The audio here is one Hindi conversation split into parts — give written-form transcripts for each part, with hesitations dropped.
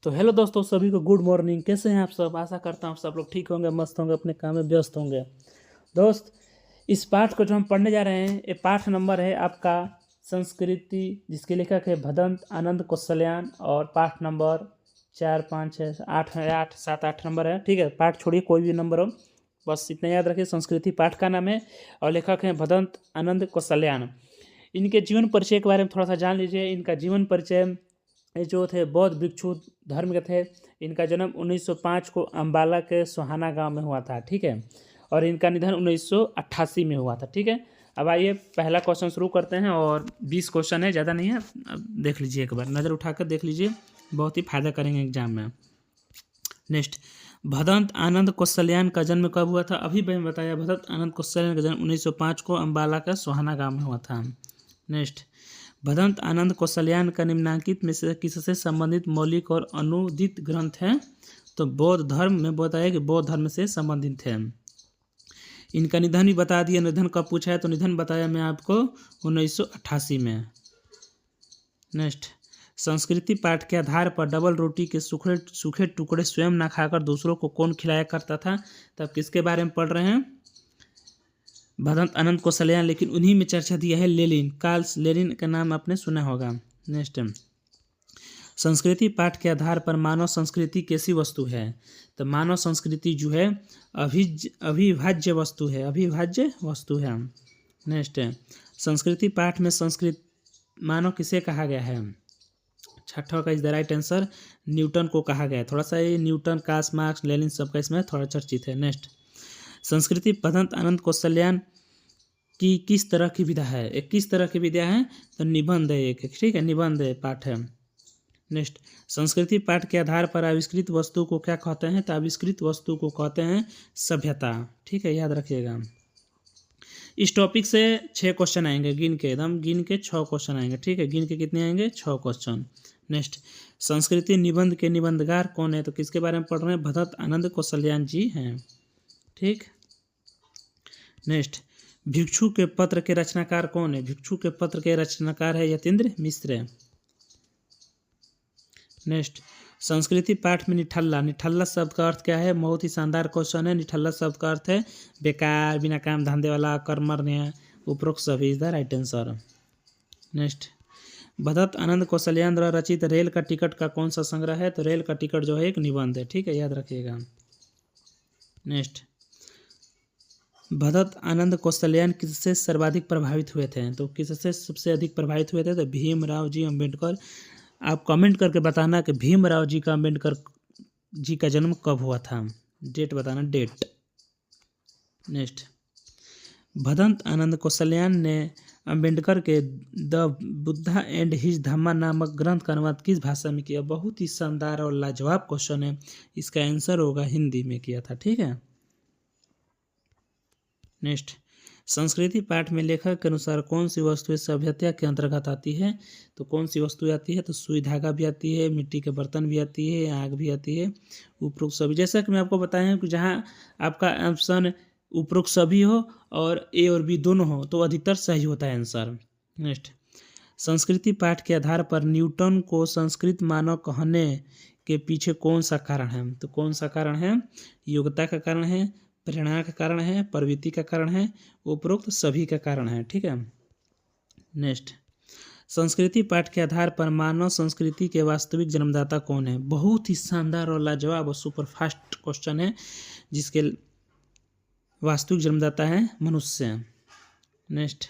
तो हेलो दोस्तों, सभी को गुड मॉर्निंग। कैसे हैं आप सब? आशा करता हूँ सब लोग ठीक होंगे, मस्त होंगे, अपने काम में व्यस्त होंगे। दोस्त, इस पाठ को जो हम पढ़ने जा रहे हैं, ये पाठ नंबर है आपका संस्कृति, जिसके लेखक है भदंत आनंद कौशल्यान। और पाठ नंबर 4, 5, 6, 8 है, 8, 7, 8 नंबर है। ठीक है, पाठ छोड़िए, कोई भी नंबर हो, बस इतना याद रखिए। संस्कृति पाठ का नाम है और लेखक हैं भदंत आनंद कौशल्यान। इनके जीवन परिचय के बारे में थोड़ा सा जान लीजिए। इनका जीवन परिचय, ये जो थे बौद्ध भिक्षु धर्म के थे। इनका जन्म 1905 को अम्बाला के सोहाना गांव में हुआ था। ठीक है, और इनका निधन 1988 में हुआ था। ठीक है, अब आइए पहला क्वेश्चन शुरू करते हैं। और 20 क्वेश्चन है, ज़्यादा नहीं है। अब देख लीजिए, एक बार नज़र उठाकर देख लीजिए, बहुत ही फायदा करेंगे एग्जाम में। नेक्स्ट, भदंत आनंद कौशल्यान का जन्म कब हुआ था? अभी मैंने बताया, भदंत आनंद कौशल्यान का जन्म 1905 को अम्बाला का सोहाना गांव में हुआ था। नेक्स्ट, भदंत आनंद कौशल्यान का निम्नलिखित में से किससे संबंधित मौलिक और अनुदित ग्रंथ है? तो बौद्ध धर्म में बताया कि बौद्ध धर्म से संबंधित है। इनका निधन भी बता दिया। निधन कब पूछा है? तो निधन बताया मैं आपको 1988 में। नेक्स्ट, संस्कृति पाठ के आधार पर डबल रोटी के सूखे सूखे टुकड़े स्वयं न खाकर दूसरों को कौन खिलाया करता था? तब किसके बारे में पढ़ रहे हैं? भदंत आनंद कौशल्यान। लेकिन उन्हीं में चर्चा दिया है लेनिन, कार्ल लेनिन का नाम आपने सुना होगा। नेक्स्ट, संस्कृति पाठ के आधार पर मानव संस्कृति कैसी वस्तु है? तो मानव संस्कृति जो है अविभाज्य वस्तु है, अविभाज्य वस्तु है। नेक्स्ट, संस्कृति पाठ में संस्कृत मानव किसे कहा गया है? छठा का is the right answer, Newton को कहा गया है। थोड़ा सा ये न्यूटन, कार्ल मार्क्स, लेनिन सबका इसमें थोड़ा चर्चित है। नेक्स्ट, संस्कृति भदंत आनंद कौशल्यान की किस तरह की विधा है? एक किस तरह की विधा है? तो निबंध है एक। ठीक है, निबंध पाठ है। नेक्स्ट, संस्कृति पाठ के आधार पर आविष्कृत वस्तु को क्या कहते हैं? तो आविष्कृत वस्तु को कहते हैं सभ्यता। ठीक है, याद रखिएगा। इस टॉपिक से 6 क्वेश्चन आएंगे, गिन के एकदम गिन के 6 क्वेश्चन आएंगे। ठीक है, गिन के कितने आएंगे? 6 क्वेश्चन। नेक्स्ट, संस्कृति निबंध के निबंधकार कौन है? तो किसके बारे में पढ़ रहे हैं? भदंत आनंद कौशल्यान जी हैं। ठीक। नेक्स्ट, भिक्षु के पत्र के रचनाकार कौन है? भिक्षु के पत्र के रचनाकार है यतीन्द्र मिश्र। नेक्स्ट, संस्कृति पाठ में निठल्ला, निठल्ला शब्द का अर्थ क्या है? बहुत ही शानदार क्वेश्चन है। निठल्ला शब्द का अर्थ है बेकार, बिना काम धंधे वाला, कर्मण्य। उपरोक्त सभी is the right answer. Next, Bhadant Anand Kausalyayan द्वारा रचित रेल का टिकट का कौन सा संग्रह है? तो रेल का टिकट जो है एक निबंध है। ठीक है, याद रखिएगा। नेक्स्ट, भदंत आनंद कौशल्यान किससे सर्वाधिक प्रभावित हुए थे? तो किससे सबसे अधिक प्रभावित हुए थे? तो भीमराव जी अम्बेडकर। आप कमेंट करके बताना कि भीमराव जी का अम्बेडकर जी का जन्म कब हुआ था, डेट बताना, डेट। नेक्स्ट, भदंत आनंद कौशल्यान ने अम्बेडकर के द बुद्धा एंड हिज धम्मा नामक ग्रंथ का अनुवाद किस भाषा में किया? बहुत ही शानदार और लाजवाब क्वेश्चन है। इसका आंसर होगा हिंदी में किया था। ठीक है। नेक्स्ट, संस्कृति पाठ में लेखक के अनुसार कौन सी वस्तुएं सभ्यता के अंतर्गत आती है? तो कौन सी वस्तु आती है? तो सुई धागा भी आती है, मिट्टी के बर्तन भी आती है, आग भी आती है। उपरोक्त सभी, जैसा कि मैं आपको बताया कि जहाँ आपका ऑप्शन उपरोक्त सभी हो और ए और बी दोनों हो तो अधिकतर सही होता है आंसर। नेक्स्ट, संस्कृति पाठ के आधार पर न्यूटन को संस्कृत मानव कहने के पीछे कौन सा कारण है? तो कौन सा कारण है? योग्यता का कारण है, प्रेरणा का कारण है, प्रवृत्ति का कारण है, उपरोक्त सभी का कारण है। ठीक है। नेक्स्ट, संस्कृति पाठ के आधार पर मानव संस्कृति के वास्तविक जन्मदाता कौन है? बहुत ही शानदार और लाजवाब और सुपर फास्ट क्वेश्चन है, जिसके वास्तविक जन्मदाता है मनुष्य। नेक्स्ट,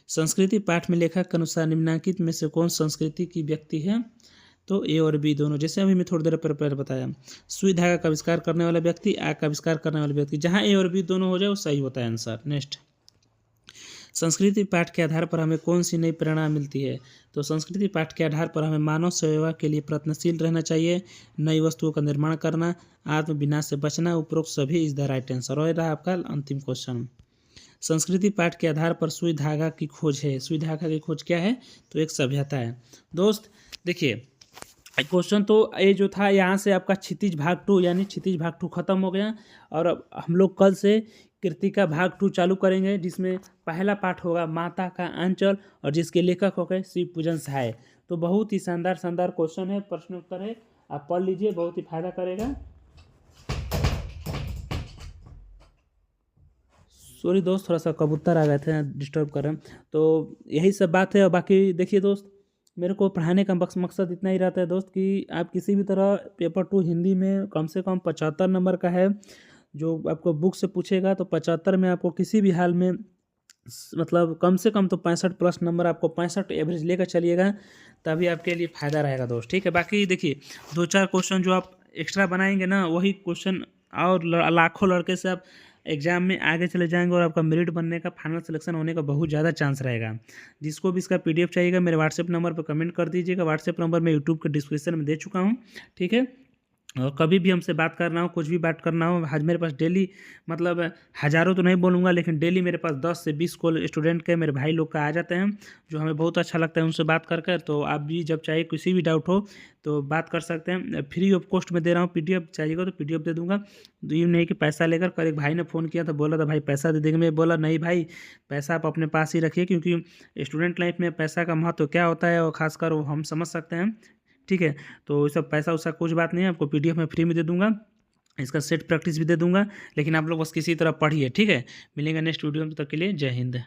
संस्कृति पाठ में लेखक के अनुसार निम्नलिखित में से कौन संस्कृति की व्यक्ति है? तो ए और बी दोनों। जैसे अभी मैं थोड़ी देर पहले बताया, सुई धागा का आविष्कार करने वाला व्यक्ति, आग का आविष्कार करने वाला व्यक्ति, जहां ए और बी दोनों हो जाए वो सही होता है आंसर। नेक्स्ट, संस्कृति पाठ के आधार पर हमें कौन सी नई प्रेरणा मिलती है? तो संस्कृति पाठ के आधार पर हमें मानव सेवा के लिए प्रयत्नशील रहना चाहिए, नई वस्तुओं का निर्माण करना, आत्म विनाश से बचना। उपरोक्त सभी इज द राइट आंसर। और रहा आपका अंतिम क्वेश्चन, संस्कृति पाठ के आधार पर सुई धागा की खोज है। सुई धागा की खोज क्या है? तो एक सभ्यता है। दोस्त देखिए, क्वेश्चन तो ये जो था, यहाँ से आपका क्षितिज भाग 2 यानी क्षितिज भाग 2 खत्म हो गया। और अब हम लोग कल से कृतिका भाग 2 चालू करेंगे, जिसमें पहला पाठ होगा माता का आंचल और जिसके लेखक हो गए शिव पूजन सहाय। तो बहुत ही शानदार शानदार क्वेश्चन है, प्रश्न उत्तर है, आप पढ़ लीजिए, बहुत ही फायदा करेगा। सॉरी दोस्त, थोड़ा सा कबूतर आ गए थे, डिस्टर्ब कर रहे हैं। तो यही सब बात है। और बाकी देखिए दोस्त, मेरे को पढ़ाने का मकसद इतना ही रहता है दोस्त कि आप किसी भी तरह पेपर 2 हिंदी में कम से कम 75 नंबर का है, जो आपको बुक से पूछेगा, तो 75 में आपको किसी भी हाल में मतलब कम से कम तो 65 प्लस नंबर, आपको 65 एवरेज लेकर चलिएगा, तभी आपके लिए फ़ायदा रहेगा दोस्त, ठीक है। बाकी देखिए 2-4 क्वेश्चन जो आप एक्स्ट्रा बनाएंगे ना, वही क्वेश्चन और लाखों लड़के से आप एग्जाम में आगे चले जाएंगे और आपका मेरिट बनने का, फाइनल सिलेक्शन होने का बहुत ज़्यादा चांस रहेगा। जिसको भी इसका PDF चाहिएगा मेरे व्हाट्सएप नंबर पर कमेंट कर दीजिएगा। व्हाट्सएप नंबर मैं यूट्यूब के डिस्क्रिप्शन में दे चुका हूँ, ठीक है। और कभी भी हमसे बात करना हो, कुछ भी बात करना हो, आज मेरे पास डेली मतलब हज़ारों तो नहीं बोलूँगा, लेकिन डेली मेरे पास 10 से 20 कॉल स्टूडेंट के, मेरे भाई लोग का आ जाते हैं, जो हमें बहुत अच्छा लगता है उनसे बात कर कर। तो आप भी जब चाहे किसी भी डाउट हो तो बात कर सकते हैं। फ्री ऑफ कॉस्ट में दे रहा हूँ, PDF चाहिएगा तो PDF दे दूँगा। तो ये नहीं कि पैसा लेकर। कल एक भाई ने फ़ोन किया तो बोला था भाई पैसा दे देंगे, मैं बोला नहीं भाई, पैसा आप अपने पास ही रखिए, क्योंकि स्टूडेंट लाइफ में पैसा का महत्व क्या होता है और ख़ासकर वो हम समझ सकते हैं, ठीक है। तो ये सब पैसा वैसा कुछ बात नहीं है, आपको PDF में फ्री में दे दूंगा, इसका सेट प्रैक्टिस भी दे दूंगा। लेकिन आप लोग बस किसी तरह पढ़िए, ठीक है। मिलेंगे नेक्स्ट वीडियो में, तब तक के लिए जय हिंद।